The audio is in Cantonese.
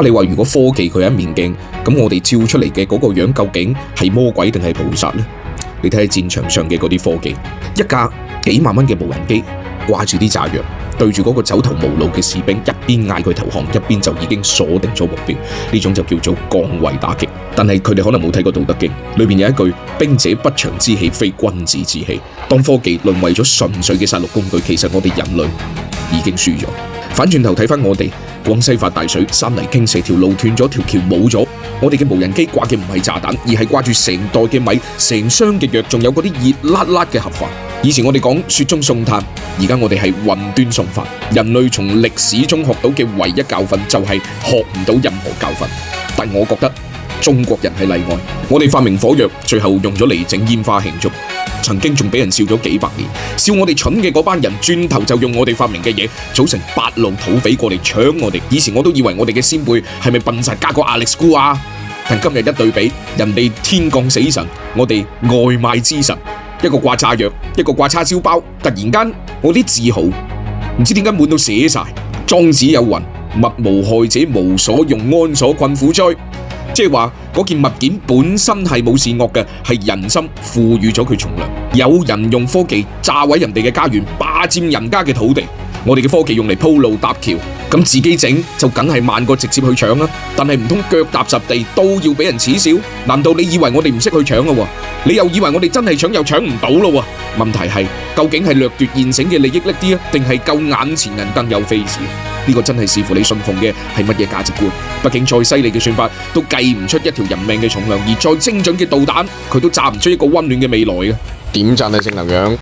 你話如果科技佢係一面鏡，咁我哋照出嚟嘅嗰個樣究竟係魔鬼定係菩薩呢？你睇下戰場上嘅嗰啲科技，一架幾萬蚊嘅無人機掛住啲炸藥，對住嗰個走投無路嘅士兵，一邊嗌佢投降，一邊就已經鎖定咗目標。呢種就叫做降位打擊。但係佢哋可能冇睇過《道德經》，裏面有一句：兵者不祥之器，非君子之器。當科技淪為咗純粹嘅殺戮工具，其實我哋人類已經輸咗。反轉頭睇翻我哋，廣西發大水，山泥傾瀉，條路斷咗，條橋冇咗。我哋嘅無人機掛嘅唔係炸彈，而係掛住成袋嘅米、成箱嘅藥，仲有嗰啲熱辣辣嘅盒飯。以前我哋講雪中送炭，而家我哋係雲端送飯。人類從歷史中學到嘅唯一教訓就係學唔到任何教訓。但我覺得中國人係例外，我哋發明火藥，最後用咗嚟整煙花慶祝。曾經仲俾人笑咗幾百年，笑我哋蠢嘅嗰班人，轉頭就用我哋發明嘅嘢組成8路土匪過嚟搶我哋。以前我都以為我哋嘅先輩係咪笨實加個 Alex 姑啊？但今日一對比，人哋天降死神，我哋外賣之神，一個掛炸藥，一個掛叉燒包。突然間我啲自豪唔知點解滿到寫晒。莊子有云：物無害者無所用，安所困苦哉？即係話嗰件物件本身係冇善惡嘅，係人心賦予咗佢重量。有人用科技炸毀人哋嘅家園，霸佔人家嘅土地。我哋嘅科技用嚟鋪路搭橋，咁自己整就梗係慢過直接去搶啦。但係唔通腳踏實地都要俾人恥笑？難道你以為我哋唔識去搶咯？你又以為我哋真係搶又搶唔到咯？問題係究竟係掠奪現成嘅利益叻啲啊，定係救眼前人更有 face？呢個真係視乎你信奉嘅係乜嘢價值觀。畢竟再犀利嘅算法都計唔出一條人命嘅重量，而再精準嘅導彈佢都炸唔出一個溫暖嘅未來嘅。點讚你正能量。